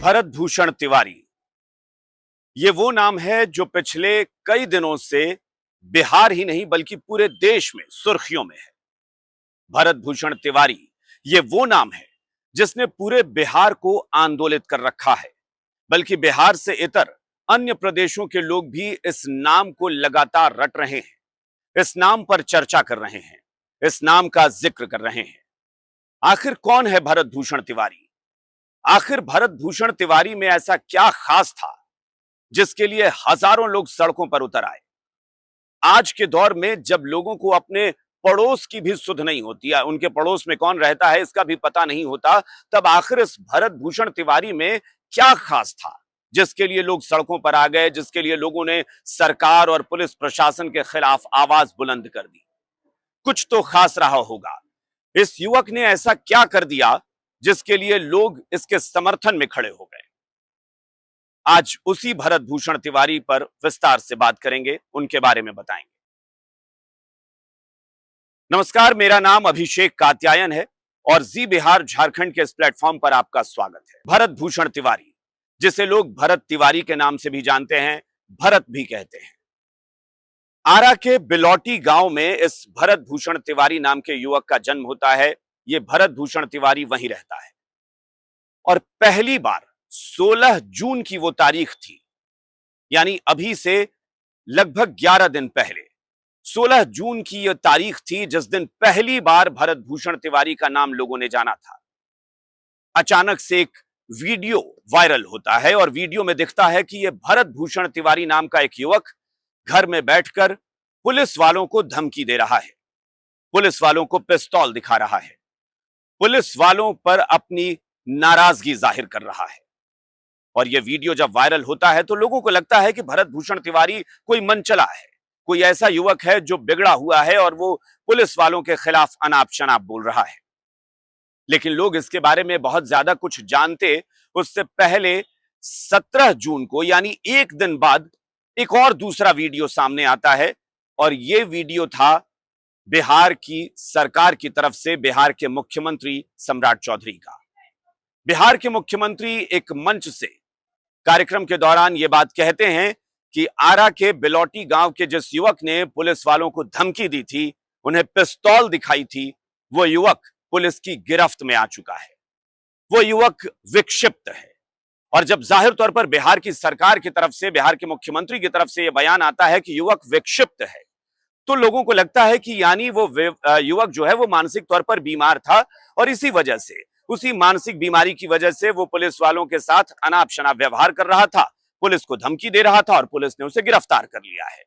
भरत भूषण तिवारी, ये वो नाम है जो पिछले कई दिनों से बिहार ही नहीं बल्कि पूरे देश में सुर्खियों में है। भरत भूषण तिवारी ये वो नाम है जिसने पूरे बिहार को आंदोलित कर रखा है, बल्कि बिहार से इतर अन्य प्रदेशों के लोग भी इस नाम को लगातार रट रहे हैं, इस नाम पर चर्चा कर रहे हैं, इस नाम का जिक्र कर रहे हैं। आखिर कौन है भरत भूषण तिवारी? आखिर भरत भूषण तिवारी में ऐसा क्या खास था जिसके लिए हजारों लोग सड़कों पर उतर आए? आज के दौर में जब लोगों को अपने पड़ोस की भी सुध नहीं होती है, उनके पड़ोस में कौन रहता है इसका भी पता नहीं होता, तब आखिर इस भरत भूषण तिवारी में क्या खास था जिसके लिए लोग सड़कों पर आ गए, जिसके लिए लोगों ने सरकार और पुलिस प्रशासन के खिलाफ आवाज बुलंद कर दी? कुछ तो खास रहा होगा। इस युवक ने ऐसा क्या कर दिया जिसके लिए लोग इसके समर्थन में खड़े हो गए? आज उसी भरत भूषण तिवारी पर विस्तार से बात करेंगे, उनके बारे में बताएंगे। नमस्कार, मेरा नाम अभिषेक कात्यायन है और जी बिहार झारखंड के इस प्लेटफॉर्म पर आपका स्वागत है। भरत भूषण तिवारी, जिसे लोग भरत तिवारी के नाम से भी जानते हैं, भरत भी कहते हैं। आरा के बिलौटी गांव में इस भरत भूषण तिवारी नाम के युवक का जन्म होता है। यह भरत भूषण तिवारी वहीं रहता है और पहली बार 16 जून की वो तारीख थी, यानी अभी से लगभग 11 दिन पहले 16 जून की यह तारीख थी जिस दिन पहली बार भरत भूषण तिवारी का नाम लोगों ने जाना था। अचानक से एक वीडियो वायरल होता है और वीडियो में दिखता है कि यह भरत भूषण तिवारी नाम का एक युवक घर में बैठकर पुलिस वालों को धमकी दे रहा है, पुलिस वालों को पिस्तौल दिखा रहा है, पुलिस वालों पर अपनी नाराजगी जाहिर कर रहा है। और यह वीडियो जब वायरल होता है तो लोगों को लगता है कि भरत भूषण तिवारी कोई मनचला है, कोई ऐसा युवक है जो बिगड़ा हुआ है और वो पुलिस वालों के खिलाफ अनाप शनाप बोल रहा है। लेकिन लोग इसके बारे में बहुत ज्यादा कुछ जानते उससे पहले 17 जून को, यानी एक दिन बाद, एक और दूसरा वीडियो सामने आता है और यह वीडियो था बिहार की सरकार की तरफ से बिहार के मुख्यमंत्री सम्राट चौधरी का। बिहार के मुख्यमंत्री एक मंच से कार्यक्रम के दौरान यह बात कहते हैं कि आरा के बिलौटी गांव के जिस युवक ने पुलिस वालों को धमकी दी थी, उन्हें पिस्तौल दिखाई थी, वो युवक पुलिस की गिरफ्त में आ चुका है। वो युवक विक्षिप्त है। और जब जाहिर तौर पर बिहार की सरकार की तरफ से, बिहार के मुख्यमंत्री की तरफ से यह बयान आता है कि युवक विक्षिप्त है, तो लोगों को लगता है कि यानी वो युवक जो है वो मानसिक तौर पर बीमार था और इसी वजह से, उसी मानसिक बीमारी की वजह से वो पुलिस वालों के साथ अनाप शनाप व्यवहार कर रहा था, पुलिस को धमकी दे रहा था और पुलिस ने उसे गिरफ्तार कर लिया है।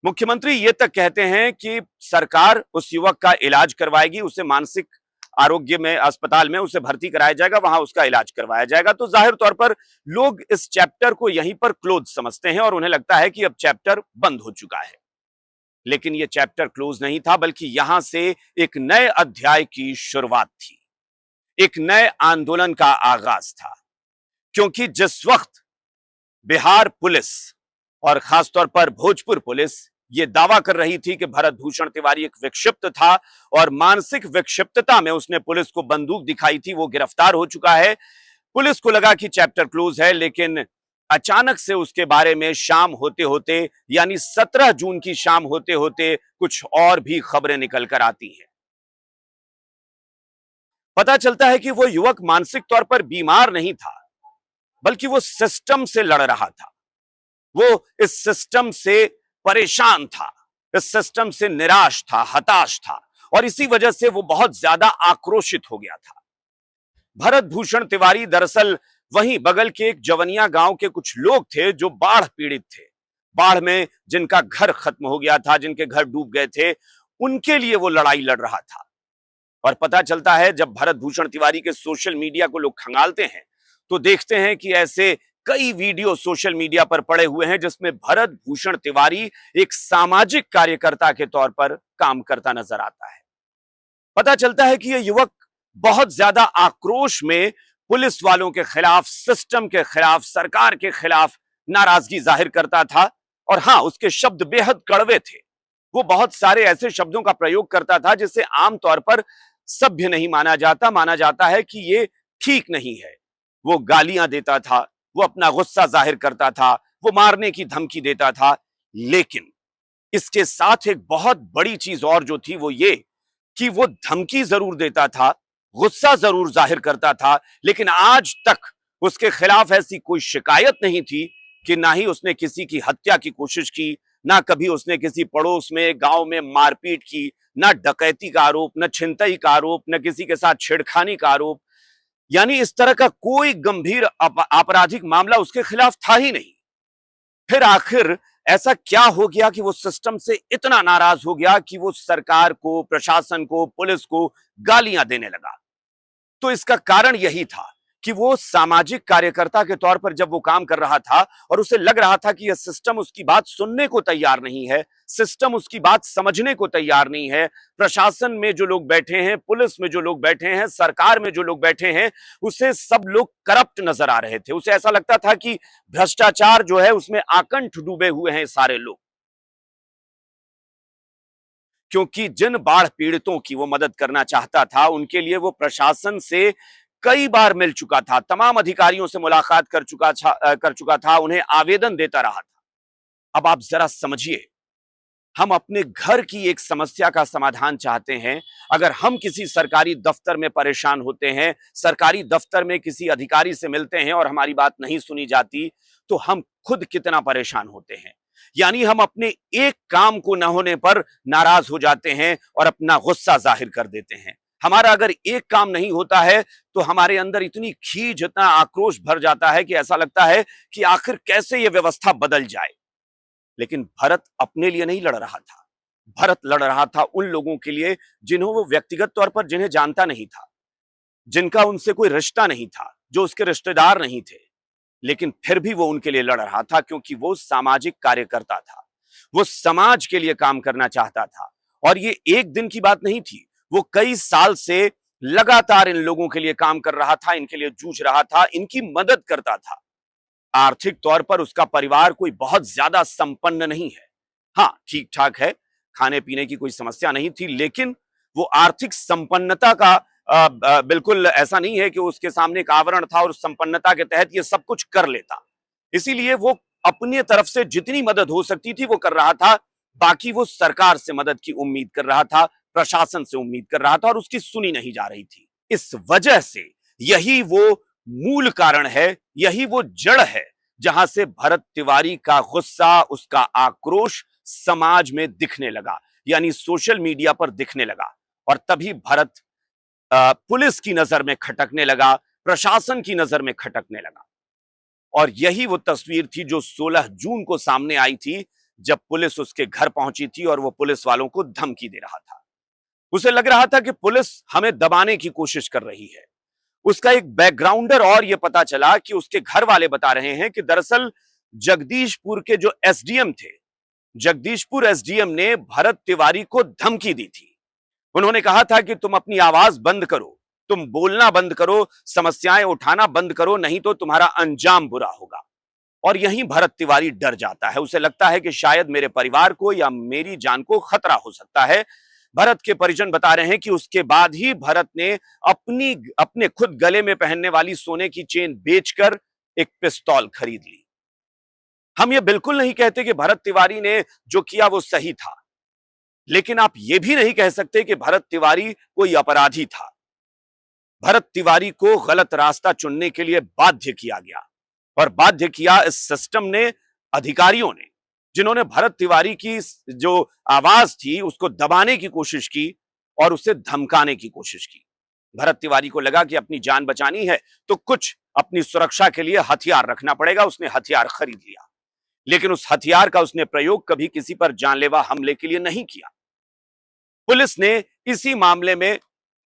मुख्यमंत्री ये तक कहते हैं कि सरकार उस युवक का इलाज करवाएगी, उसे मानसिक आरोग्य में अस्पताल में उसे भर्ती कराया जाएगा, वहां उसका इलाज करवाया जाएगा। तो जाहिर तौर पर लोग इस चैप्टर को यहीं पर क्लोज समझते हैं और उन्हें लगता है कि अब चैप्टर बंद हो चुका है। लेकिन यह चैप्टर क्लोज नहीं था, बल्कि यहां से एक नए अध्याय की शुरुआत थी, एक नए आंदोलन का आगाज था। क्योंकि जिस वक्त बिहार पुलिस और खासतौर पर भोजपुर पुलिस यह दावा कर रही थी कि भरत भूषण तिवारी एक विक्षिप्त था और मानसिक विक्षिप्तता में उसने पुलिस को बंदूक दिखाई थी, वो गिरफ्तार हो चुका है, पुलिस को लगा कि चैप्टर क्लोज है। लेकिन अचानक से उसके बारे में शाम होते होते, यानी 17 जून की शाम होते होते, कुछ और भी खबरें निकल कर आती हैं। पता चलता है कि वो युवक मानसिक तौर पर बीमार नहीं था, बल्कि वो सिस्टम से लड़ रहा था। वो इस सिस्टम से परेशान था, इस सिस्टम से निराश था, हताश था और इसी वजह से वो बहुत ज्यादा आक्रोशित हो गया था। भरत भूषण तिवारी दरअसल वहीं बगल के एक जवनिया गांव के कुछ लोग थे जो बाढ़ पीड़ित थे, बाढ़ में जिनका घर खत्म हो गया था, जिनके घर डूब गए थे, उनके लिए वो लड़ाई लड़ रहा था। और पता चलता है जब भरत भूषण तिवारी के सोशल मीडिया को लोग खंगालते हैं तो देखते हैं कि ऐसे कई वीडियो सोशल मीडिया पर पड़े हुए हैं जिसमें भरत भूषण तिवारी एक सामाजिक कार्यकर्ता के तौर पर काम करता नजर आता है। पता चलता है कि यह युवक बहुत ज्यादा आक्रोश में पुलिस वालों के खिलाफ, सिस्टम के खिलाफ, सरकार के खिलाफ नाराजगी जाहिर करता था। और हां, उसके शब्द बेहद कड़वे थे। वो बहुत सारे ऐसे शब्दों का प्रयोग करता था जिसे आमतौर पर सभ्य नहीं माना जाता, माना जाता है कि ये ठीक नहीं है। वो गालियां देता था, वो अपना गुस्सा जाहिर करता था, वो मारने की धमकी देता था। लेकिन इसके साथ एक बहुत बड़ी चीज और जो थी वो ये कि वो धमकी जरूर देता था, गुस्सा जरूर जाहिर करता था, लेकिन आज तक उसके खिलाफ ऐसी कोई शिकायत नहीं थी कि ना ही उसने किसी की हत्या की कोशिश की, ना कभी उसने किसी पड़ोस में गांव में मारपीट की, ना डकैती का आरोप, ना छिनतई का आरोप, ना किसी के साथ छेड़खानी का आरोप। यानी इस तरह का कोई गंभीर आपराधिक मामला उसके खिलाफ था ही नहीं। फिर आखिर ऐसा क्या हो गया कि वो सिस्टम से इतना नाराज हो गया कि वो सरकार को, प्रशासन को, पुलिस को गालियां देने लगा? तो इसका कारण यही था कि वो सामाजिक कार्यकर्ता के तौर पर जब वो काम कर रहा था और उसे लग रहा था कि यह सिस्टम उसकी बात सुनने को तैयार नहीं है, सिस्टम उसकी बात समझने को तैयार नहीं है, प्रशासन में जो लोग बैठे हैं, पुलिस में जो लोग बैठे हैं, सरकार में जो लोग बैठे हैं, उसे सब लोग करप्ट नजर आ रहे थे। उसे ऐसा लगता था कि भ्रष्टाचार जो है उसमें आकंठ डूबे हुए हैं सारे लोग। क्योंकि जिन बाढ़ पीड़ितों की वो मदद करना चाहता था, उनके लिए वो प्रशासन से कई बार मिल चुका था, तमाम अधिकारियों से मुलाकात कर चुका था, उन्हें आवेदन देता रहा था। अब आप जरा समझिए, हम अपने घर की एक समस्या का समाधान चाहते हैं, अगर हम किसी सरकारी दफ्तर में परेशान होते हैं, सरकारी दफ्तर में किसी अधिकारी से मिलते हैं और हमारी बात नहीं सुनी जाती, तो हम खुद कितना परेशान होते हैं। यानी हम अपने एक काम को न होने पर नाराज हो जाते हैं और अपना गुस्सा जाहिर कर देते हैं। हमारा अगर एक काम नहीं होता है तो हमारे अंदर इतनी खीज, इतना आक्रोश भर जाता है कि ऐसा लगता है कि आखिर कैसे यह व्यवस्था बदल जाए। लेकिन भरत अपने लिए नहीं लड़ रहा था, भरत लड़ रहा था उन लोगों के लिए जिन्हें वो व्यक्तिगत तौर पर जिन्हें जानता नहीं था, जिनका उनसे कोई रिश्ता नहीं था, जो उसके रिश्तेदार नहीं थे। लेकिन फिर भी वो उनके लिए लड़ रहा था क्योंकि वो सामाजिक कार्यकर्ता था, वो समाज के लिए काम करना चाहता था। और ये एक दिन की बात नहीं थी, वो कई साल से लगातार इन लोगों के लिए काम कर रहा था, इनके लिए जूझ रहा था, इनकी मदद करता था। आर्थिक तौर पर उसका परिवार कोई बहुत ज्यादा संपन्न नहीं है, हाँ ठीक ठाक है, खाने पीने की कोई समस्या नहीं थी, लेकिन वो आर्थिक संपन्नता का बिल्कुल ऐसा नहीं है कि उसके सामने एक आवरण था और उस संपन्नता के तहत ये सब कुछ कर लेता। इसीलिए वो अपनी तरफ से जितनी मदद हो सकती थी वो कर रहा था, बाकी वो सरकार से मदद की उम्मीद कर रहा था, प्रशासन से उम्मीद कर रहा था और उसकी सुनी नहीं जा रही थी। इस वजह से यही वो मूल कारण है, यही वो जड़ है जहां से भरत तिवारी का गुस्सा, उसका आक्रोश समाज में दिखने लगा, यानी सोशल मीडिया पर दिखने लगा। और तभी भरत पुलिस की नजर में खटकने लगा, प्रशासन की नजर में खटकने लगा। और यही वो तस्वीर थी जो 16 जून को सामने आई थी, जब पुलिस उसके घर पहुंची थी और वो पुलिस वालों को धमकी दे रहा था। उसे लग रहा था कि पुलिस हमें दबाने की कोशिश कर रही है। उसका एक बैकग्राउंडर और यह पता चला कि उसके घर वाले बता रहे हैं कि दरअसल जगदीशपुर के जो एसडीएम थे, जगदीशपुर एसडीएम ने भरत तिवारी को धमकी दी थी। उन्होंने कहा था कि तुम अपनी आवाज बंद करो, तुम बोलना बंद करो, समस्याएं उठाना बंद करो, नहीं तो तुम्हारा अंजाम बुरा होगा। और यहीं भरत तिवारी डर जाता है, उसे लगता है कि शायद मेरे परिवार को या मेरी जान को खतरा हो सकता है। भरत के परिजन बता रहे हैं कि उसके बाद ही भरत ने अपने खुद गले में पहनने वाली सोने की चेन बेचकर एक पिस्तौल खरीद ली। हम ये बिल्कुल नहीं कहते कि भरत तिवारी ने जो किया वो सही था, लेकिन आप ये भी नहीं कह सकते कि भरत तिवारी कोई अपराधी था। भरत तिवारी को गलत रास्ता चुनने के लिए बाध्य किया गया, और बाध्य किया इस सिस्टम ने, अधिकारियों ने, जिन्होंने भरत तिवारी की जो आवाज थी उसको दबाने की कोशिश की और उसे धमकाने की कोशिश की। भरत तिवारी को लगा कि अपनी जान बचानी है तो कुछ अपनी सुरक्षा के लिए हथियार रखना पड़ेगा। उसने हथियार खरीद लिया, लेकिन उस हथियार का उसने प्रयोग कभी किसी पर जानलेवा हमले के लिए नहीं किया। पुलिस ने इसी मामले में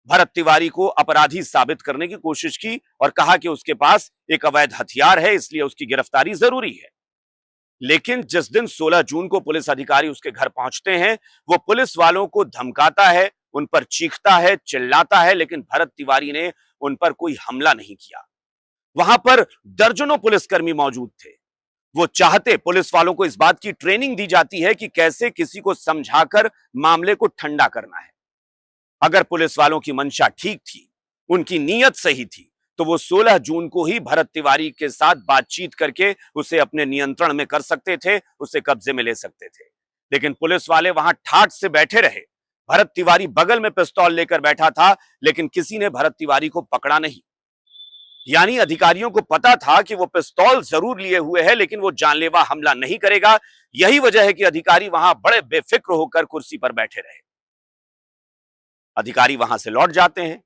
भरत तिवारी को अपराधी साबित करने की कोशिश की और कहा कि उसके पास एक अवैध हथियार है, इसलिए उसकी गिरफ्तारी जरूरी है। लेकिन जिस दिन 16 जून को पुलिस अधिकारी उसके घर पहुंचते हैं, वो पुलिस वालों को धमकाता है, उन पर चीखता है, चिल्लाता है, लेकिन भरत तिवारी ने उन पर कोई हमला नहीं किया। वहां पर दर्जनों पुलिसकर्मी मौजूद थे। वो चाहते, पुलिस वालों को इस बात की ट्रेनिंग दी जाती है कि कैसे किसी को समझाकर मामले को ठंडा करना है। अगर पुलिस वालों की मंशा ठीक थी, उनकी नीयत सही थी, तो वो 16 जून को ही भरत तिवारी के साथ बातचीत करके उसे अपने नियंत्रण में कर सकते थे, उसे कब्जे में ले सकते थे। लेकिन पुलिस वाले वहां ठाठ से बैठे रहे। भरत तिवारी बगल में पिस्तौल लेकर बैठा था, लेकिन किसी ने भरत तिवारी को पकड़ा नहीं। यानी अधिकारियों को पता था कि वो पिस्तौल जरूर लिए हुए है, लेकिन वो जानलेवा हमला नहीं करेगा। यही वजह है कि अधिकारी वहां बड़े बेफिक्र होकर कुर्सी पर बैठे रहे। अधिकारी वहां से लौट जाते हैं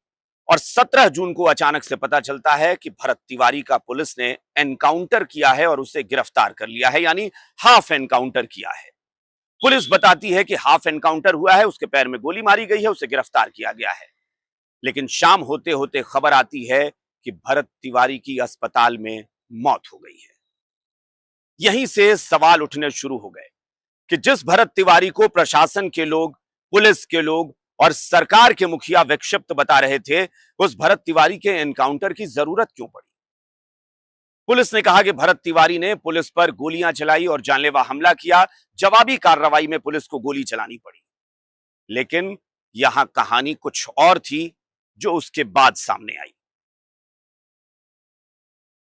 और 17 जून को अचानक से पता चलता है कि भरत तिवारी का पुलिस ने एनकाउंटर किया है और उसे गिरफ्तार कर लिया है, यानी हाफ एनकाउंटर किया है। पुलिस बताती है कि हाफ एनकाउंटर हुआ है, उसके पैर में गोली मारी गई है, उसे गिरफ्तार किया गया है। लेकिन शाम होते होते खबर आती है कि भरत तिवारी की अस्पताल में मौत हो गई है। यहीं से सवाल उठने शुरू हो गए कि जिस भरत तिवारी को प्रशासन के लोग, पुलिस के लोग और सरकार के मुखिया विक्षिप्त बता रहे थे, उस भरत तिवारी के एनकाउंटर की जरूरत क्यों पड़ी? पुलिस ने कहा कि भरत तिवारी ने पुलिस पर गोलियां चलाई और जानलेवा हमला किया। जवाबी कार्रवाई में पुलिस को गोली चलानी पड़ी। लेकिन यहां कहानी कुछ और थी जो उसके बाद सामने आई।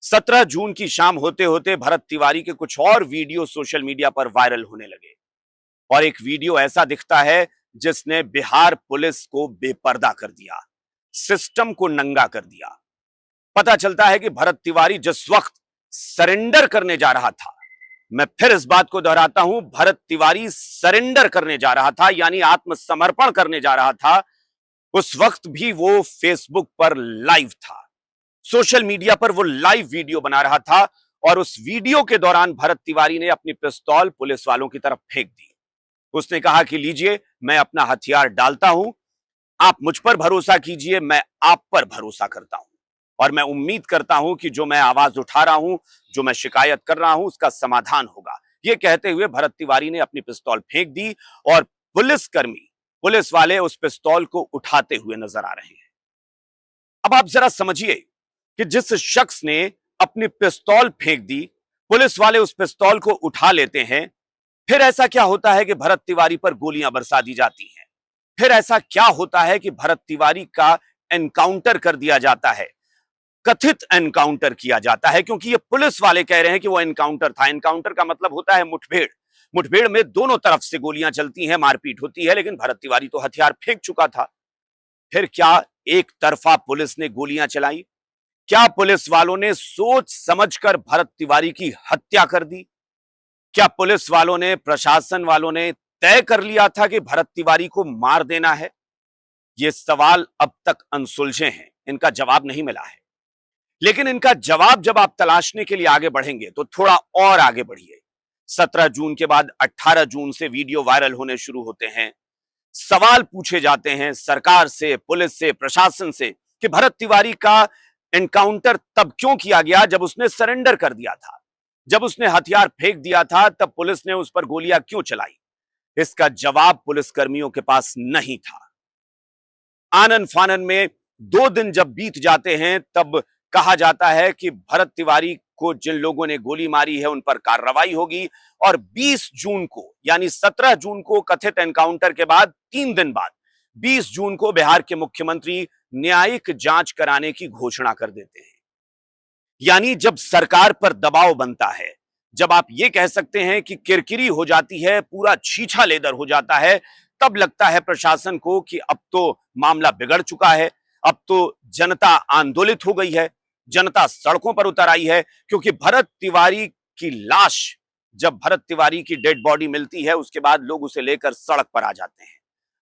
17 जून की शाम होते होते भरत तिवारी के कुछ और वीडियो सोशल मीडिया पर वायरल होने लगे और एक वीडियो ऐसा दिखता है जिसने बिहार पुलिस को बेपर्दा कर दिया, सिस्टम को नंगा कर दिया। पता चलता है कि भरत तिवारी जिस वक्त सरेंडर करने जा रहा था, मैं फिर इस बात को दोहराता हूं, भरत तिवारी सरेंडर करने जा रहा था, यानी आत्मसमर्पण करने जा रहा था, उस वक्त भी वो फेसबुक पर लाइव था, सोशल मीडिया पर वो लाइव वीडियो बना रहा था। और उस वीडियो के दौरान भरत तिवारी ने अपनी पिस्तौल पुलिस वालों की तरफ फेंक दी। उसने कहा कि लीजिए, मैं अपना हथियार डालता हूं, आप मुझ पर भरोसा कीजिए, मैं आप पर भरोसा करता हूं और मैं उम्मीद करता हूं कि जो मैं आवाज उठा रहा हूं, जो मैं शिकायत कर रहा हूं, उसका समाधान होगा। यह कहते हुए भरत तिवारी ने अपनी पिस्तौल फेंक दी और पुलिसकर्मी, पुलिस वाले उस पिस्तौल को उठाते हुए नजर आ रहे हैं। अब आप जरा समझिए कि जिस शख्स ने अपनी पिस्तौल फेंक दी, पुलिस वाले उस पिस्तौल को उठा लेते हैं, फिर ऐसा क्या होता है कि भरत तिवारी पर गोलियां बरसा दी जाती हैं? फिर ऐसा क्या होता है कि भरत तिवारी का एनकाउंटर कर दिया जाता है, कथित एनकाउंटर किया जाता है, क्योंकि ये पुलिस वाले कह रहे हैं कि वो एनकाउंटर था। एनकाउंटर का मतलब होता है मुठभेड़। मुठभेड़ में दोनों तरफ से गोलियां चलती हैं, मारपीट होती है, लेकिन भरत तिवारी तो हथियार फेंक चुका था। फिर क्या एक तरफा पुलिस ने गोलियां चलाई? क्या पुलिस वालों ने सोच समझकर भरत तिवारी की हत्या कर दी? क्या पुलिस वालों ने, प्रशासन वालों ने तय कर लिया था कि भरत तिवारी को मार देना है? ये सवाल अब तक अनसुलझे हैं, इनका जवाब नहीं मिला है। लेकिन इनका जवाब जब आप तलाशने के लिए आगे बढ़ेंगे तो थोड़ा और आगे बढ़िए। 17 जून के बाद 18 जून से वीडियो वायरल होने शुरू होते हैं। सवाल पूछे जाते हैं सरकार से, पुलिस से, प्रशासन से कि भरत तिवारी का एनकाउंटर तब क्यों किया गया जब उसने सरेंडर कर दिया था, जब उसने हथियार फेंक दिया था, तब पुलिस ने उस पर गोलियां क्यों चलाई? इसका जवाब पुलिसकर्मियों के पास नहीं था। आनन फानन में 2 दिन जब बीत जाते हैं, तब कहा जाता है कि भरत तिवारी को जिन लोगों ने गोली मारी है उन पर कार्रवाई होगी और 20 जून को, यानी 17 जून को कथित एनकाउंटर के बाद 3 दिन बाद 20 जून को बिहार के मुख्यमंत्री न्यायिक जांच कराने की घोषणा कर देते हैं। यानी जब सरकार पर दबाव बनता है, जब आप ये कह सकते हैं कि किरकिरी हो जाती है, पूरा छीछा लेदर हो जाता है, तब लगता है प्रशासन को कि अब तो मामला बिगड़ चुका है, अब तो जनता आंदोलित हो गई है, जनता सड़कों पर उतर आई है। क्योंकि भरत तिवारी की लाश, जब भरत तिवारी की डेड बॉडी मिलती है, उसके बाद लोग उसे लेकर सड़क पर आ जाते हैं,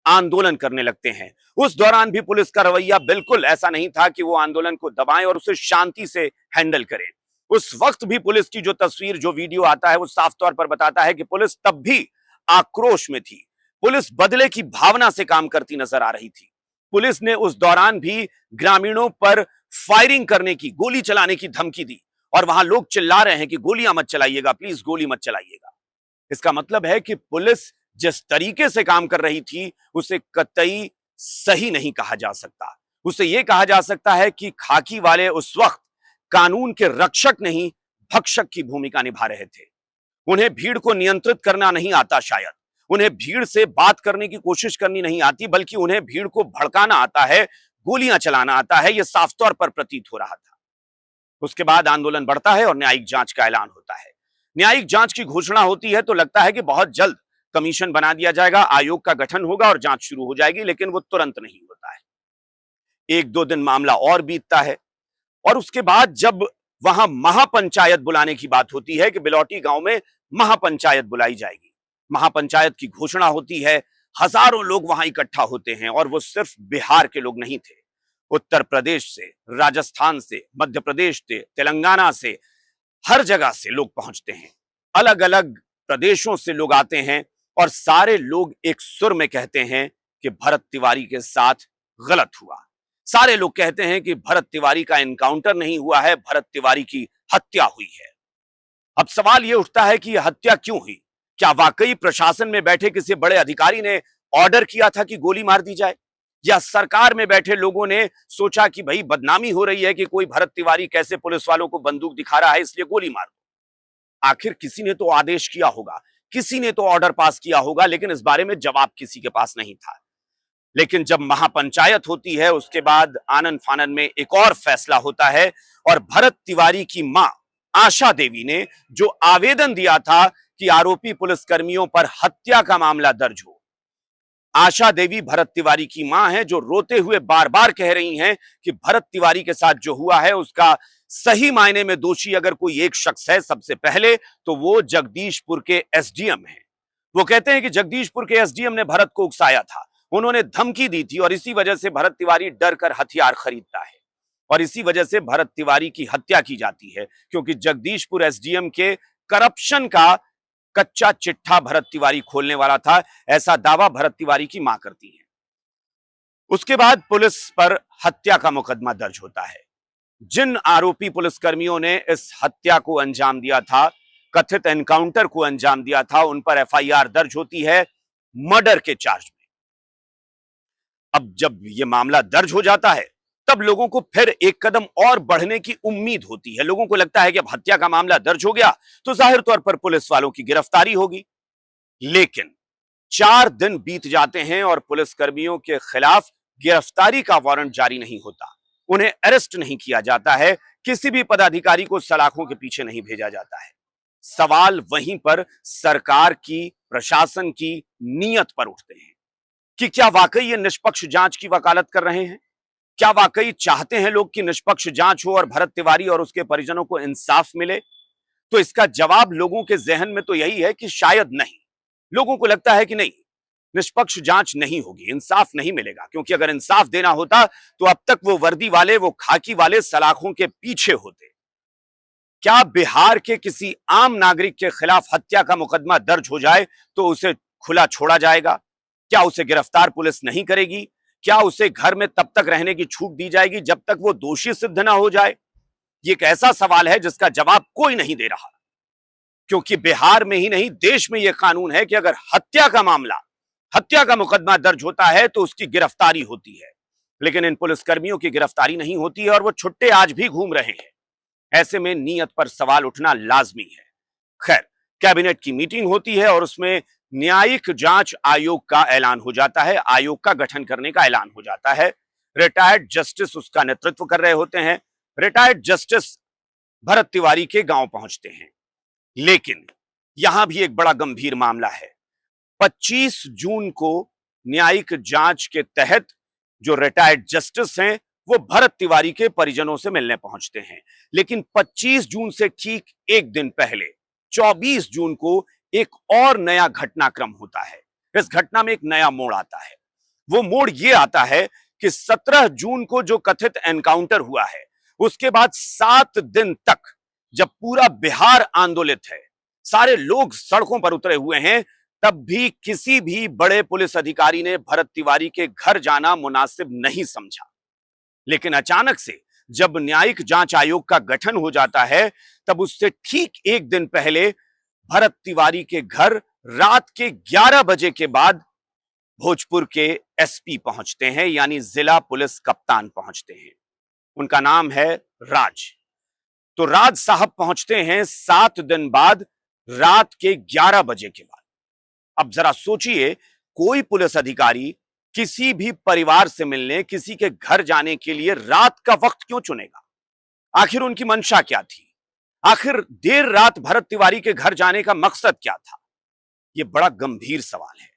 आंदोलन करने लगते हैं। उस दौरान भी पुलिस का रवैया बिल्कुल ऐसा नहीं था कि वो आंदोलन को दबाएं और उसे शांति से हैंडल करें। उस वक्त भी पुलिस की जो तस्वीर, जो वीडियो आता है, वो साफ तौर पर बताता है कि पुलिस तब भी आक्रोश में थी। पुलिस बदले की भावना से काम करती नजर आ रही थी। पुलिस ने उस दौरान भी ग्रामीणों पर फायरिंग करने की, गोली चलाने की धमकी दी और वहां लोग चिल्ला रहे हैं कि गोलियां मत चलाइएगा, प्लीज गोली मत चलाइएगा। इसका मतलब है कि पुलिस जिस तरीके से काम कर रही थी, उसे कतई सही नहीं कहा जा सकता। उसे यह कहा जा सकता है कि खाकी वाले उस वक्त कानून के रक्षक नहीं, भक्षक की भूमिका निभा रहे थे। उन्हें भीड़ को नियंत्रित करना नहीं आता, शायद उन्हें भीड़ से बात करने की कोशिश करनी नहीं आती, बल्कि उन्हें भीड़ को भड़काना आता है, गोलियां चलाना आता है। यह साफ तौर पर प्रतीत हो रहा था। उसके बाद आंदोलन बढ़ता है और न्यायिक जांच का ऐलान होता है। न्यायिक जांच की घोषणा होती है तो लगता है कि बहुत जल्द कमीशन बना दिया जाएगा, आयोग का गठन होगा और जांच शुरू हो जाएगी, लेकिन वो तुरंत नहीं होता है। एक दो दिन मामला और बीतता है और उसके बाद जब वहां महापंचायत बुलाने की बात होती है कि बिलौटी गांव में महापंचायत बुलाई जाएगी, महापंचायत की घोषणा होती है, हजारों लोग वहां इकट्ठा होते हैं और वो सिर्फ बिहार के लोग नहीं थे, उत्तर प्रदेश से, राजस्थान से, मध्य प्रदेश से, तेलंगाना से, हर जगह से लोग पहुंचते हैं। अलग अलग प्रदेशों से लोग आते हैं और सारे लोग एक सुर में कहते हैं कि भरत तिवारी के साथ गलत हुआ। सारे लोग कहते हैं कि भरत तिवारी का एनकाउंटर नहीं हुआ है, भरत तिवारी की हत्या हुई है। अब सवाल यह उठता है कि यह हत्या क्यों हुई? क्या वाकई प्रशासन में बैठे किसी बड़े अधिकारी ने ऑर्डर किया था कि गोली मार दी जाए, या सरकार में बैठे लोगों ने सोचा कि भाई बदनामी हो रही है कि कोई भरत तिवारी कैसे पुलिस वालों को बंदूक दिखा रहा है, इसलिए गोली मार दो। आखिर किसी ने तो आदेश किया होगा, किसी ने तो ऑर्डर पास किया होगा, लेकिन इस बारे में जवाब किसी के पास नहीं था। लेकिन जब महापंचायत होती है उसके बाद आनन फानन में एक और फैसला होता है और भरत तिवारी की मां आशा देवी ने जो आवेदन दिया था कि आरोपी पुलिसकर्मियों पर हत्या का मामला दर्ज हो, आशा देवी भरत तिवारी की मां है जो रोते हुए बार बार कह रही हैं कि भरत तिवारी के साथ जो हुआ है उसका सही मायने में दोषी अगर कोई एक शख्स है सबसे पहले तो वो जगदीशपुर के एसडीएम हैं। वो कहते हैं कि जगदीशपुर के एसडीएम ने भरत को उकसाया था, उन्होंने धमकी दी थी और इसी वजह से भरत तिवारी डर कर हथियार खरीदता है और इसी वजह से भरत तिवारी की हत्या की जाती है, क्योंकि जगदीशपुर एसडीएम के करप्शन का कच्चा चिट्ठा भरत तिवारी खोलने वाला था, ऐसा दावा भरत तिवारी की मां करती है। उसके बाद पुलिस पर हत्या का मुकदमा दर्ज होता है। जिन आरोपी पुलिसकर्मियों ने इस हत्या को अंजाम दिया था, कथित एनकाउंटर को अंजाम दिया था, उन पर एफआईआर दर्ज होती है मर्डर के चार्ज में। अब जब यह मामला दर्ज हो जाता है तब लोगों को फिर एक कदम और बढ़ने की उम्मीद होती है। लोगों को लगता है कि अब हत्या का मामला दर्ज हो गया तो जाहिर तौर पर पुलिस वालों की गिरफ्तारी होगी। लेकिन 4 दिन बीत जाते हैं और पुलिसकर्मियों के खिलाफ गिरफ्तारी का वारंट जारी नहीं होता, उन्हें अरेस्ट नहीं किया जाता है, किसी भी पदाधिकारी को सलाखों के पीछे नहीं भेजा जाता है। सवाल वहीं पर सरकार की, प्रशासन की नीयत पर उठते हैं कि क्या वाकई ये निष्पक्ष जांच की वकालत कर रहे हैं? क्या वाकई चाहते हैं लोग कि निष्पक्ष जांच हो और भरत तिवारी और उसके परिजनों को इंसाफ मिले? तो इसका जवाब लोगों के जहन में तो यही है कि शायद नहीं। लोगों को लगता है कि नहीं, निष्पक्ष जांच नहीं होगी, इंसाफ नहीं मिलेगा, क्योंकि अगर इंसाफ देना होता तो अब तक वो वर्दी वाले, वो खाकी वाले सलाखों के पीछे होते। क्या बिहार के किसी आम नागरिक के खिलाफ हत्या का मुकदमा दर्ज हो जाए तो उसे खुला छोड़ा जाएगा? क्या उसे गिरफ्तार पुलिस नहीं करेगी? क्या उसे घर में तब तक रहने की छूट दी जाएगी जब तक वो दोषी सिद्ध ना हो जाए? ये एक ऐसा सवाल है जिसका जवाब कोई नहीं दे रहा, क्योंकि बिहार में ही नहीं देश में यह कानून है कि अगर हत्या का मामला, हत्या का मुकदमा दर्ज होता है तो उसकी गिरफ्तारी होती है। लेकिन इन पुलिसकर्मियों की गिरफ्तारी नहीं होती है और वो छुट्टे आज भी घूम रहे हैं। ऐसे में नीयत पर सवाल उठना लाजमी है। खैर, कैबिनेट की मीटिंग होती है और उसमें न्यायिक जांच आयोग का ऐलान हो जाता है, आयोग का गठन करने का ऐलान हो जाता है। रिटायर्ड जस्टिस उसका नेतृत्व कर रहे होते हैं। रिटायर्ड जस्टिस भरत तिवारी के गांव पहुंचते हैं। लेकिन यहां भी एक बड़ा गंभीर मामला है। 25 जून को न्यायिक जांच के तहत जो रिटायर्ड जस्टिस हैं वो भरत तिवारी के परिजनों से मिलने पहुंचते हैं। लेकिन 25 जून से ठीक एक दिन पहले 24 जून को एक और नया घटनाक्रम होता है। इस घटना में एक नया मोड़ आता है। वो मोड़ ये आता है कि 17 जून को जो कथित एनकाउंटर हुआ है उसके बाद 7 दिन तक जब पूरा बिहार आंदोलित है, सारे लोग सड़कों पर उतरे हुए हैं, तब भी किसी भी बड़े पुलिस अधिकारी ने भरत तिवारी के घर जाना मुनासिब नहीं समझा। लेकिन अचानक से जब न्यायिक जांच आयोग का गठन हो जाता है तब उससे ठीक एक दिन पहले भरत तिवारी के घर रात के 11 बजे के बाद भोजपुर के एसपी पहुंचते हैं, यानी जिला पुलिस कप्तान पहुंचते हैं। उनका नाम है राज। तो राज साहब पहुंचते हैं 7 दिन बाद रात के 11 बजे के बाद। अब जरा सोचिए, कोई पुलिस अधिकारी किसी भी परिवार से मिलने, किसी के घर जाने के लिए रात का वक्त क्यों चुनेगा? आखिर उनकी मंशा क्या थी? आखिर देर रात भरत तिवारी के घर जाने का मकसद क्या था? यह बड़ा गंभीर सवाल है,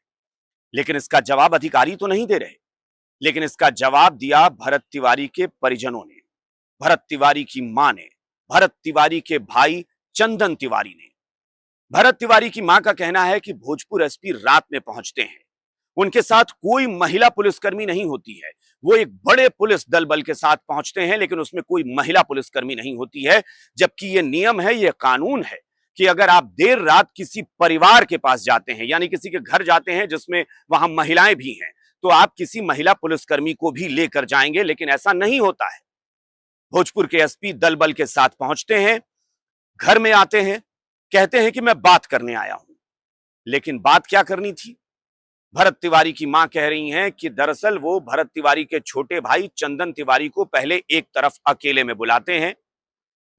लेकिन इसका जवाब अधिकारी तो नहीं दे रहे। लेकिन इसका जवाब दिया भरत तिवारी के परिजनों ने, भरत तिवारी की मां ने, भरत तिवारी के भाई चंदन तिवारी ने। भरत तिवारी की मां का कहना है कि भोजपुर एसपी रात में पहुंचते हैं, उनके साथ कोई महिला पुलिसकर्मी नहीं होती है। वो एक बड़े पुलिस दल बल के साथ पहुंचते हैं, लेकिन उसमें कोई महिला पुलिसकर्मी नहीं होती है, जबकि यह नियम है, यह कानून है कि अगर आप देर रात किसी परिवार के पास जाते हैं, यानी किसी के घर जाते हैं जिसमें वहां महिलाएं भी हैं, तो आप किसी महिला पुलिसकर्मी को भी लेकर जाएंगे, लेकिन ऐसा नहीं होता है। भोजपुर के एसपी दल बल के साथ पहुंचते हैं, घर में आते हैं, कहते हैं कि मैं बात करने आया हूं। लेकिन बात क्या करनी थी? भरत तिवारी की मां कह रही हैं कि दरअसल वो भरत तिवारी के छोटे भाई चंदन तिवारी को पहले एक तरफ अकेले में बुलाते हैं।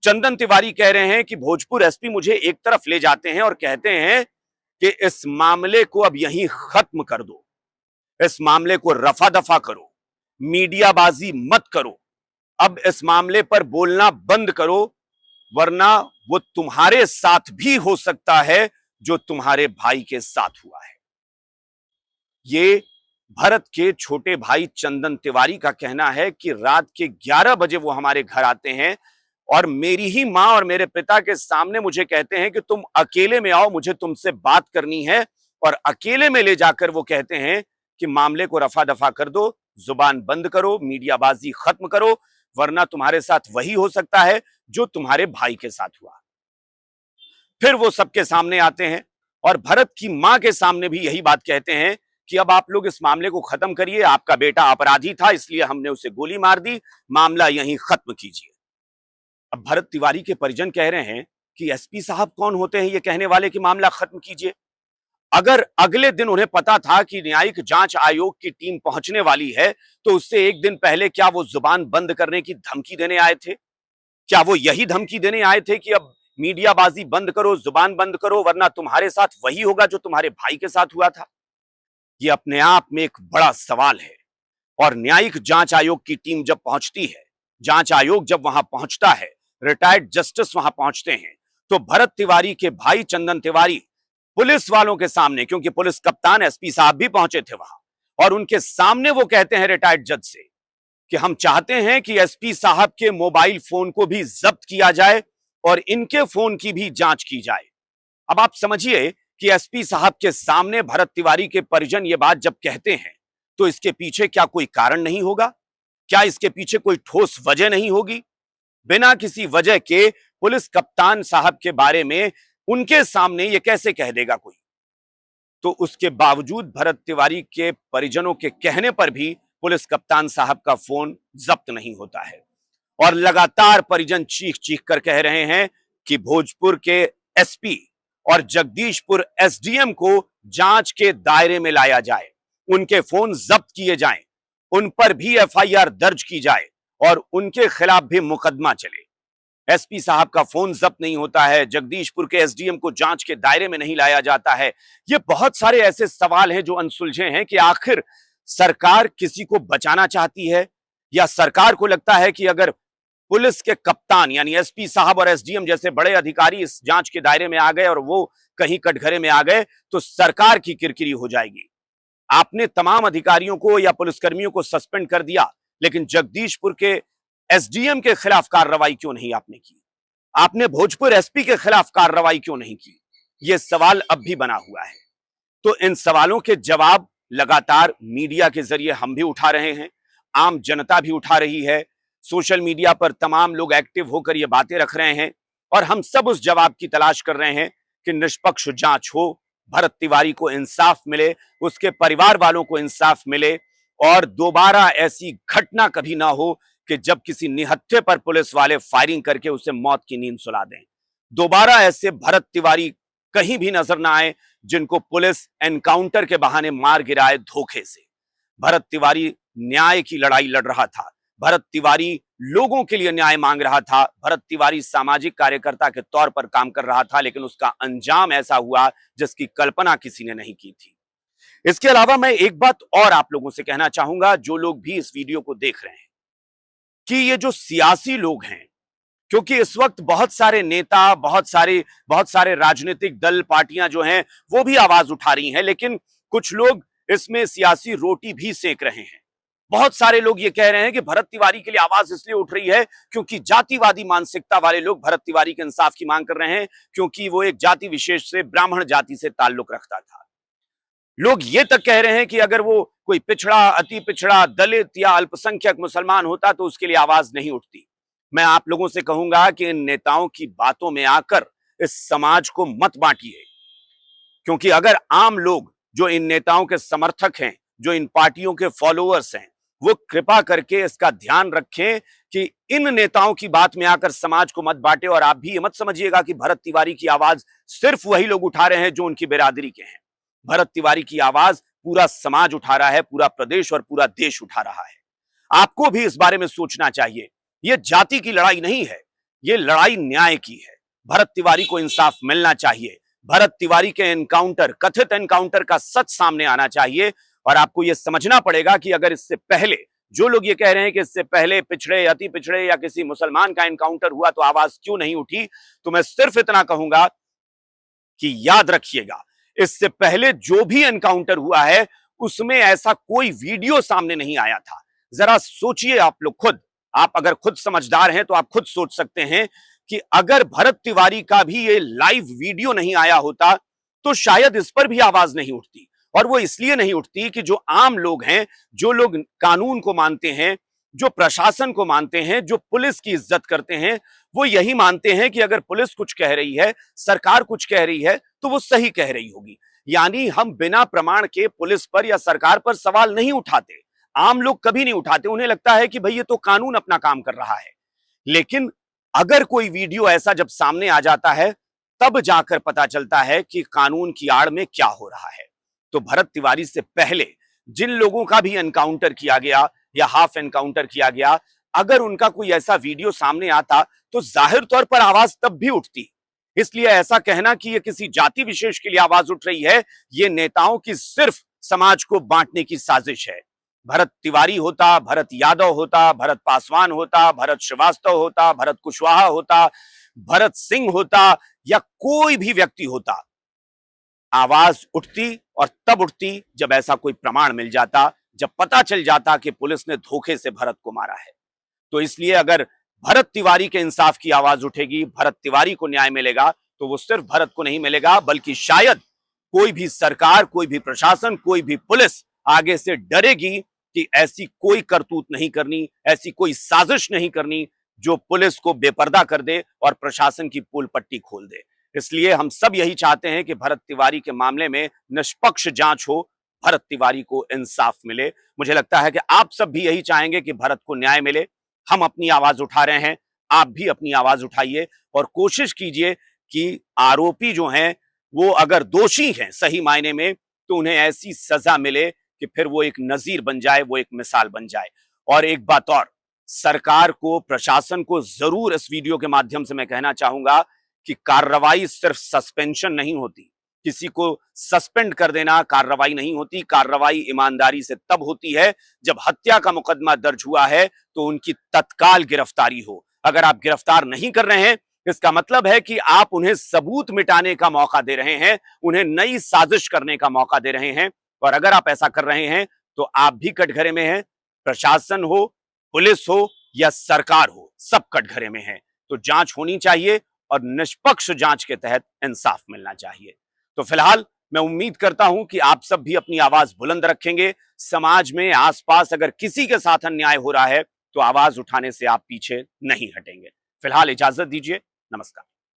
चंदन तिवारी कह रहे हैं कि भोजपुर एसपी मुझे एक तरफ ले जाते हैं और कहते हैं कि इस मामले को अब यहीं खत्म कर दो, इस मामले को रफा दफा करो, मीडियाबाजी मत करो, अब इस मामले पर बोलना बंद करो, वरना वो तुम्हारे साथ भी हो सकता है जो तुम्हारे भाई के साथ हुआ है। ये भरत के छोटे भाई चंदन तिवारी का कहना है कि रात के 11 बजे वो हमारे घर आते हैं और मेरी ही मां और मेरे पिता के सामने मुझे कहते हैं कि तुम अकेले में आओ, मुझे तुमसे बात करनी है। और अकेले में ले जाकर वो कहते हैं कि मामले को रफा दफा कर दो, जुबान बंद करो, मीडियाबाजी खत्म करो, वरना तुम्हारे साथ वही हो सकता है जो तुम्हारे भाई के साथ हुआ। फिर वो सबके सामने आते हैं और भरत की मां के सामने भी यही बात कहते हैं कि अब आप लोग इस मामले को खत्म करिए, आपका बेटा अपराधी था इसलिए हमने उसे गोली मार दी, मामला यहीं खत्म कीजिए। अब भरत तिवारी के परिजन कह रहे हैं कि एसपी साहब कौन होते हैं ये कहने वाले कि मामला खत्म कीजिए? अगर अगले दिन उन्हें पता था कि न्यायिक जांच आयोग की टीम पहुंचने वाली है, तो उससे एक दिन पहले क्या वो जुबान बंद करने की धमकी देने आए थे? क्या वो यही धमकी देने आए थे कि अब मीडियाबाजी बंद करो, जुबान बंद करो, वरना तुम्हारे साथ वही होगा जो तुम्हारे भाई के साथ हुआ था? ये अपने आप में एक बड़ा सवाल है। और न्यायिक जांच आयोग की टीम जब पहुंचती है, जांच आयोग जब वहां पहुंचता है, रिटायर्ड जस्टिस वहां पहुंचते हैं, तो भरत तिवारी के भाई चंदन तिवारी पुलिस वालों के सामने, क्योंकि पुलिस कप्तान एसपी साहब भी पहुंचे थे वहां, और उनके सामने वो कहते हैं रिटायर्ड जज से कि हम चाहते हैं कि एसपी साहब के मोबाइल फोन को भी जब्त किया जाए और इनके फोन की भी जांच की जाए। अब आप समझिए कि एसपी साहब के सामने भरत तिवारी के परिजन ये बात जब कहते हैं, तो इसके पीछे क्या कोई कारण नहीं होगा? क्या इसके पीछे कोई ठोस वजह नहीं होगी? बिना किसी वजह के पुलिस कप्तान साहब के बारे में उनके सामने ये कैसे कह देगा कोई? तो उसके बावजूद भरत तिवारी के परिजनों के कहने पर भी पुलिस कप्तान साहब का फोन जब्त नहीं होता है। और लगातार परिजन चीख चीख कर कह रहे हैं कि भोजपुर के एसपी और जगदीशपुर एसडीएम को जांच के दायरे में लाया जाए, उनके फोन जब्त किए जाएं, उन पर भी एफआईआर दर्ज की जाए और उनके खिलाफ भी मुकदमा चले। एसपी साहब का फोन जब्त नहीं होता है, जगदीशपुर के एसडीएम को जांच के दायरे में नहीं लाया जाता है। ये बहुत सारे ऐसे सवाल हैं जो अनसुलझे हैं कि आखिर सरकार किसी को बचाना चाहती है, या सरकार को लगता है कि अगर पुलिस के कप्तान यानी एसपी साहब और एसडीएम जैसे बड़े अधिकारी इस जांच के दायरे में आ गए और वो कहीं कटघरे में आ गए तो सरकार की किरकिरी हो जाएगी। आपने तमाम अधिकारियों को या पुलिसकर्मियों को सस्पेंड कर दिया, लेकिन जगदीशपुर के एसडीएम के खिलाफ कार्रवाई क्यों नहीं आपने की? आपने भोजपुर एसपी के खिलाफ कार्रवाई क्यों नहीं की? यह सवाल अब भी बना हुआ है। तो इन सवालों के जवाब लगातार मीडिया के जरिए हम भी उठा रहे हैं, आम जनता भी उठा रही है, सोशल मीडिया पर तमाम लोग एक्टिव होकर ये बातें रख रहे हैं, और हम सब उस जवाब की तलाश कर रहे हैं कि निष्पक्ष जांच हो, भरत तिवारी को इंसाफ मिले, उसके परिवार वालों को इंसाफ मिले, और दोबारा ऐसी घटना कभी ना हो कि जब किसी निहत्थे पर पुलिस वाले फायरिंग करके उसे मौत की नींद सुला दें। दोबारा ऐसे भरत तिवारी कहीं भी नजर ना आए जिनको पुलिस एनकाउंटर के बहाने मार गिराए धोखे से। भरत तिवारी न्याय की लड़ाई लड़ रहा था, भरत तिवारी लोगों के लिए न्याय मांग रहा था, भरत तिवारी सामाजिक कार्यकर्ता के तौर पर काम कर रहा था, लेकिन उसका अंजाम ऐसा हुआ जिसकी कल्पना किसी ने नहीं की थी। इसके अलावा मैं एक बात और आप लोगों से कहना चाहूंगा, जो लोग भी इस वीडियो को देख रहे हैं, कि ये जो सियासी लोग हैं, क्योंकि इस वक्त बहुत सारे नेता, बहुत सारे राजनीतिक दल, पार्टियां जो हैं वो भी आवाज उठा रही हैं, लेकिन कुछ लोग इसमें सियासी रोटी भी सेक रहे हैं। बहुत सारे लोग ये कह रहे हैं कि भरत तिवारी के लिए आवाज इसलिए उठ रही है क्योंकि जातिवादी मानसिकता वाले लोग भरत तिवारी के इंसाफ की मांग कर रहे हैं, क्योंकि वो एक जाति विशेष से, ब्राह्मण जाति से ताल्लुक रखता था। लोग ये तक कह रहे हैं कि अगर वो कोई पिछड़ा, अति पिछड़ा, दलित या अल्पसंख्यक मुसलमान होता तो उसके लिए आवाज नहीं उठती। मैं आप लोगों से कहूंगा कि इन नेताओं की बातों में आकर इस समाज को मत बांटिए, क्योंकि अगर आम लोग जो इन नेताओं के समर्थक हैं, जो इन पार्टियों के फॉलोअर्स हैं, वो कृपा करके इसका ध्यान रखें कि इन नेताओं की बात में आकर समाज को मत बांटे। और आप भी ये मत समझिएगा कि भरत तिवारी की आवाज सिर्फ वही लोग उठा रहे हैं जो उनकी बिरादरी के हैं। भरत तिवारी की आवाज पूरा समाज उठा रहा है, पूरा प्रदेश और पूरा देश उठा रहा है। आपको भी इस बारे में सोचना चाहिए। यह जाति की लड़ाई नहीं है, यह लड़ाई न्याय की है। भरत तिवारी को इंसाफ मिलना चाहिए। भरत तिवारी के एनकाउंटर, कथित एनकाउंटर का सच सामने आना चाहिए। और आपको यह समझना पड़ेगा कि अगर इससे पहले, जो लोग ये कह रहे हैं कि इससे पहले पिछड़े, अति पिछड़े या किसी मुसलमान का एनकाउंटर हुआ तो आवाज क्यों नहीं उठी, तो मैं सिर्फ इतना कहूंगा कि याद रखिएगा, इससे पहले जो भी एनकाउंटर हुआ है उसमें ऐसा कोई वीडियो सामने नहीं आया था। जरा सोचिए आप लोग खुद। आप अगर खुद समझदार हैं तो आप खुद सोच सकते हैं कि अगर भरत तिवारी का भी ये लाइव वीडियो नहीं आया होता तो शायद इस पर भी आवाज नहीं उठती। और वो इसलिए नहीं उठती कि जो आम लोग हैं, जो लोग कानून को मानते हैं, जो प्रशासन को मानते हैं, जो पुलिस की इज्जत करते हैं, वो यही मानते हैं कि अगर पुलिस कुछ कह रही है, सरकार कुछ कह रही है तो वो सही कह रही होगी। यानी हम बिना प्रमाण के पुलिस पर या सरकार पर सवाल नहीं उठाते। आम लोग कभी नहीं उठाते। उन्हें लगता है कि भाई ये तो कानून अपना काम कर रहा है। लेकिन अगर कोई वीडियो ऐसा जब सामने आ जाता है तब जाकर पता चलता है कि कानून की आड़ में क्या हो रहा है। तो भरत तिवारी से पहले जिन लोगों का भी एनकाउंटर किया गया या हाफ एनकाउंटर किया गया, अगर उनका कोई ऐसा वीडियो सामने आता तो जाहिर तौर पर आवाज तब भी उठती। इसलिए ऐसा कहना कि ये किसी जाति विशेष के लिए आवाज उठ रही है, ये नेताओं की सिर्फ समाज को बांटने की साजिश है। भरत तिवारी होता, भरत यादव होता, भरत पासवान होता, भरत श्रीवास्तव होता, भरत कुशवाहा होता, भरत सिंह होता या कोई भी व्यक्ति होता, आवाज उठती और तब उठती जब ऐसा कोई प्रमाण मिल जाता, जब पता चल जाता कि पुलिस ने धोखे से भरत को मारा है। तो इसलिए अगर भरत तिवारी के इंसाफ की आवाज उठेगी, भरत तिवारी को न्याय मिलेगा, तो वो सिर्फ भरत को नहीं मिलेगा बल्कि शायद कोई भी सरकार, कोई भी प्रशासन, कोई भी पुलिस आगे से डरेगी कि ऐसी कोई करतूत नहीं करनी, ऐसी कोई साजिश नहीं करनी जो पुलिस को बेपर्दा कर दे और प्रशासन की पोल पट्टी खोल दे। इसलिए हम सब यही चाहते हैं कि भरत तिवारी के मामले में निष्पक्ष जांच हो, भरत तिवारी को इंसाफ मिले। मुझे लगता है कि आप सब भी यही चाहेंगे कि भरत को न्याय मिले। हम अपनी आवाज उठा रहे हैं, आप भी अपनी आवाज उठाइए और कोशिश कीजिए कि आरोपी जो हैं वो अगर दोषी हैं सही मायने में, तो उन्हें ऐसी सजा मिले कि फिर वो एक नजीर बन जाए, वो एक मिसाल बन जाए। और एक बात और, सरकार को, प्रशासन को जरूर इस वीडियो के माध्यम से मैं कहना चाहूंगा कि कार्रवाई सिर्फ सस्पेंशन नहीं होती। किसी को सस्पेंड कर देना कार्रवाई नहीं होती। कार्रवाई ईमानदारी से तब होती है जब हत्या का मुकदमा दर्ज हुआ है तो उनकी तत्काल गिरफ्तारी हो। अगर आप गिरफ्तार नहीं कर रहे हैं, इसका मतलब है कि आप उन्हें सबूत मिटाने का मौका दे रहे हैं, उन्हें नई साजिश करने का मौका दे रहे हैं। और अगर आप ऐसा कर रहे हैं तो आप भी कटघरे में हैं। प्रशासन हो, पुलिस हो या सरकार हो, सब कटघरे में है। तो जांच होनी चाहिए और निष्पक्ष जांच के तहत इंसाफ मिलना चाहिए। तो फिलहाल मैं उम्मीद करता हूं कि आप सब भी अपनी आवाज बुलंद रखेंगे। समाज में आसपास अगर किसी के साथ अन्याय हो रहा है तो आवाज उठाने से आप पीछे नहीं हटेंगे। फिलहाल इजाजत दीजिए। नमस्कार।